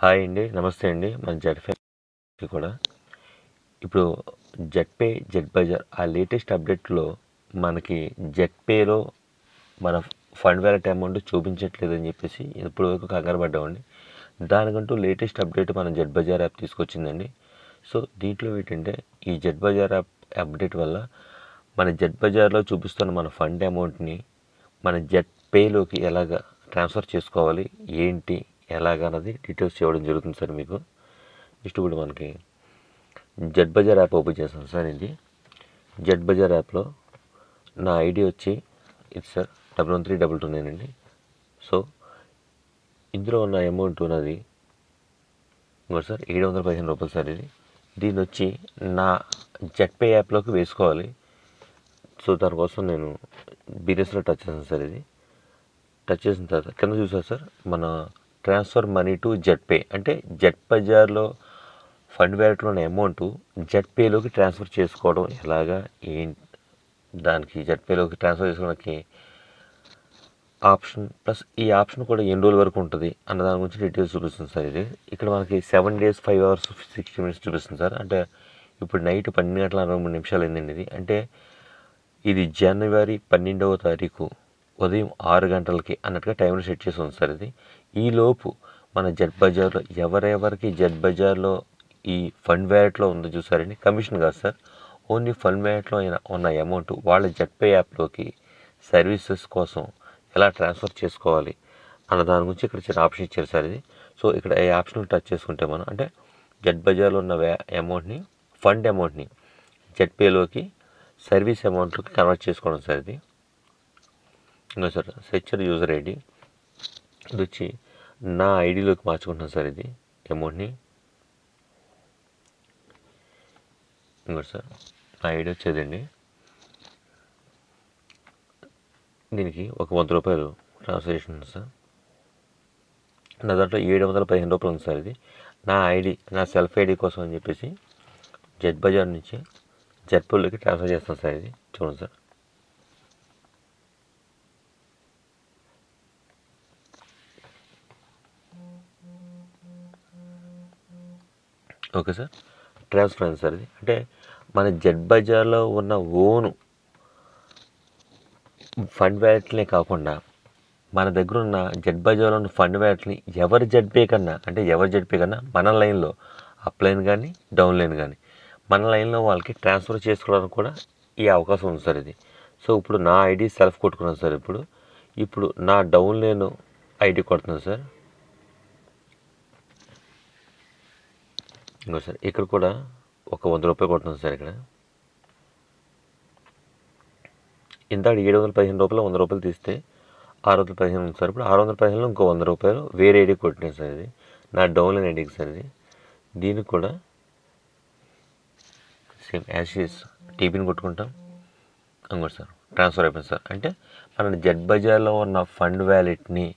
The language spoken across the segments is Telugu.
హాయ్ అండి, నమస్తే అండి. మన జెడ్‌పే కూడా ఇప్పుడు జెడ్‌పే, జెడ్ బజార్ ఆ లేటెస్ట్ అప్డేట్‌లో మనకి జెడ్‌పేలో మన ఫండ్ వ్యాలెట్ అమౌంట్ చూపించట్లేదని చెప్పేసి ఇప్పటి వరకు కంగారు పడ్డామండి. దానికంటూ లేటెస్ట్ అప్డేట్ మన జెడ్ బజార్ యాప్ తీసుకొచ్చిందండి. సో దీంట్లో ఏంటంటే ఈ జెడ్ బజార్ యాప్ అప్డేట్ వల్ల మన జెడ్ బజార్లో చూపిస్తున్న మన ఫండ్ అమౌంట్ని మన జెడ్ పేలోకి ఎలాగ ట్రాన్స్ఫర్ చేసుకోవాలి, ఏంటి, ఎలాగన్నది డీటెయిల్స్ ఇవ్వడం జరుగుతుంది సార్ మీకు. నెక్స్ట్ ఇప్పుడు మనకి జెడ్ బజార్ యాప్ ఓపెన్ చేస్తాను సార్. ఇది జెడ్ బజార్ యాప్లో నా ఐడి వచ్చి ఇది సార్ 113229 అండి. సో ఇందులో ఉన్న అమౌంట్ ఉన్నది ఇంకోటి సార్ 715 రూపాయలు సార్. దీన్ని వచ్చి నా జెడ్పే యాప్లోకి వేసుకోవాలి. సో దానికోసం నేను బిజినెస్లో టచ్ చేస్తాను సార్. ఇది టచ్ చేసిన తర్వాత కింద చూసారు సార్, మన ట్రాన్స్ఫర్ మనీ టు జెడ్పే అంటే జెడ్ బజార్లో ఫండ్ వ్యాలెట్లో ఉన్న అమౌంట్ జెడ్పేలోకి ట్రాన్స్ఫర్ చేసుకోవడం ఎలాగా, ఏంటి, దానికి జెడ్పేలోకి ట్రాన్స్ఫర్ చేసుకోవడానికి ఆప్షన్ ప్లస్ ఈ ఆప్షన్ కూడా ఎన్ని రోజుల వరకు ఉంటుంది అన్న దాని గురించి డీటెయిల్స్ చూపిస్తుంది సార్. ఇది ఇక్కడ మనకి 7 days 5 hours 60 minutes చూపిస్తుంది సార్. అంటే ఇప్పుడు నైట్ 12 గంటల 63 నిమిషాలు అయిందండి. ఇది అంటే ఇది జనవరి 12వ తారీఖు ఉదయం 6 గంటలకి అన్నట్టుగా టైంలో సెట్ చేసి ఉంది సార్. ఇది ఈలోపు మన జెడ్ బజార్లో ఎవరెవరికి జెడ్ బజార్లో ఈ ఫండ్ వ్యాలెట్లో ఉందో చూసారండి, కమిషన్ కాదు సార్, ఓన్లీ ఫండ్ వ్యాలెట్లో ఉన్న అమౌంట్ వాళ్ళ జెడ్పే యాప్లోకి సర్వీసెస్ కోసం ఎలా ట్రాన్స్ఫర్ చేసుకోవాలి అన్న దాని గురించి ఇక్కడ చిన్న ఆప్షన్ ఇచ్చారు సార్. ఇది సో ఇక్కడ ఈ ఆప్షన్ టచ్ చేసుకుంటే మనం అంటే జెడ్ బజార్లో ఉన్న అమౌంట్ని ఫండ్ అమౌంట్ని జెడ్పేలోకి సర్వీస్ అమౌంట్లోకి కన్వర్ట్ చేసుకోవడం సార్. ఇది ఇంకా సార్ సెక్చర్ యూజర్ ఐడి ఇది వచ్చి నా ఐడిలోకి మార్చుకుంటున్నాను సార్. ఇది అమౌంట్ని ఇంకోటి సార్ నా ఐడి వచ్చేదండి, దీనికి ఒక 100 రూపాయలు ట్రాన్స్ఫర్ ఉంది సార్. నా దాంట్లో 715 రూపాయలు ఉంది సార్. ఇది నా ఐడి, నా సెల్ఫ్ ఐడి కోసం అని చెప్పేసి జెడ్ బజార్ నుంచి జెడ్పేలోకి ట్రాన్స్ఫర్ చేస్తాను సార్. ఇది చూడండి సార్. ఓకే సార్, ట్రాన్స్ఫర్ అయింది సార్. ఇది అంటే మన జెడ్ బజార్లో ఉన్న ఓను ఫండ్ వ్యాలెట్లే కాకుండా మన దగ్గర ఉన్న జెడ్ బజార్లో ఉన్న ఫండ్ వ్యాలెట్ని ఎవరి జెడ్పే కన్నా మన లైన్లో అప్ లైన్ కానీ డౌన్ లైన్ కానీ మన లైన్లో వాళ్ళకి ట్రాన్స్ఫర్ చేసుకోవడానికి కూడా ఈ అవకాశం ఉంది సార్. ఇది సో ఇప్పుడు నా ఐడి సెల్ఫ్ కొట్టుకున్నాను సార్. ఇప్పుడు నా డౌన్ లైన్ ఐడి కొడుతున్నాను సార్. ఇంకో సార్ ఇక్కడ కూడా ఒక 100 రూపాయలు కొడుతున్నాను సార్. ఇక్కడ ఇందాక 715 రూపాయలు 100 రూపాయలు తీస్తే 615 ఉంది సార్. ఇప్పుడు 615లో ఇంకో 100 రూపాయలు వేరే ఐడి కొట్టినాను సార్. ఇది నా డౌన్లైన్ ఐడికి సార్. ఇది దీనికి కూడా సేమ్ యాషిస్ టీపీని కొట్టుకుంటాం. ఇంకోటి సార్ ట్రాన్స్ఫర్ అయిపోయింది సార్. అంటే మన జెడ్ బజార్లో ఉన్న ఫండ్ వ్యాలెట్ని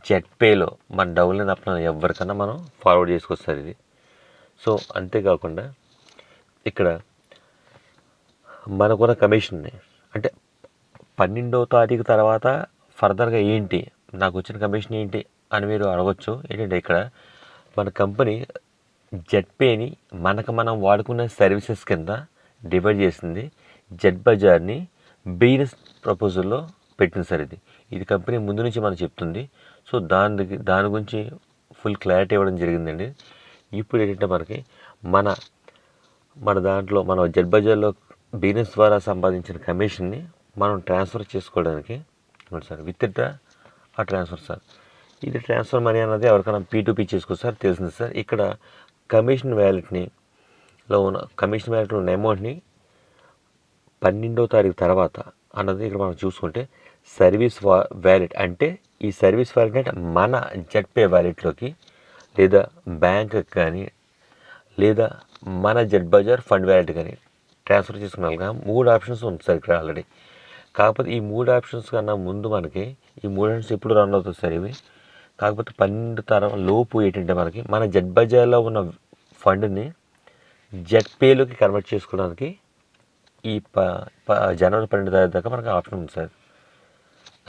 జెడ్పేలో మన డౌన్లైన్ అప్ ఎవరికన్నా మనం ఫార్వర్డ్ చేసుకోవచ్చు సార్. ఇది సో అంతేకాకుండా ఇక్కడ మనకున్న కమిషన్ని అంటే 12వ తారీఖు తర్వాత ఫర్దర్గా ఏంటి, నాకు వచ్చిన కమిషన్ ఏంటి అని మీరు అడగచ్చు. ఏంటంటే ఇక్కడ మన కంపెనీ జెడ్పేని మనం వాడుకునే సర్వీసెస్ కింద డివైడ్ చేసింది. జెడ్ బజార్ని బిజినెస్ ప్రపోజల్లో పెట్టింది సార్. ఇది కంపెనీ ముందు నుంచి మనకు చెప్తుంది. సో దాని గురించి ఫుల్ క్లారిటీ ఇవ్వడం జరిగిందండి. ఇప్పుడు ఏంటంటే మనకి మన దాంట్లో మన జెడ్ బజార్లో బిజినెస్ ద్వారా సంపాదించిన కమిషన్ని మనం ట్రాన్స్ఫర్ చేసుకోవడానికి సార్ విత్ డ్రా ఆ ట్రాన్స్ఫర్ సార్. ఇది ట్రాన్స్ఫర్ మనీ అన్నది ఎవరికైనా P2P చేసుకోవచ్చు సార్, తెలిసింది సార్. ఇక్కడ కమిషన్ వ్యాలెట్లో ఉన్న అమౌంట్ని 12వ తారీఖు తర్వాత అన్నది ఇక్కడ మనం చూసుకుంటే సర్వీస్ వ్యాలెట్ అంటే ఈ సర్వీస్ వ్యాలెట్ అంటే మన జెడ్పే వ్యాలెట్లోకి లేదా బ్యాంక్ కానీ లేదా మన జెడ్ బజార్ ఫండ్ వ్యాలెట్ కానీ ట్రాన్స్ఫర్ చేసుకున్నాక 3 ఆప్షన్స్ ఉంది సార్ ఇక్కడ ఆల్రెడీ. కాకపోతే ఈ 3 ఆప్షన్స్ కన్నా ముందు మనకి ఈ 3 ఆప్షన్స్ ఎప్పుడు రన్ అవుతుంది సార్ ఇవి. కాకపోతే 12 తరం లోపు ఏంటంటే మనకి మన జెడ్ బజార్లో ఉన్న ఫండ్ని జెడ్పేలోకి కన్వర్ట్ చేసుకోవడానికి ఈ జనవరి 12 తారీఖు దాకా మనకి ఆప్షన్ ఉంది సార్.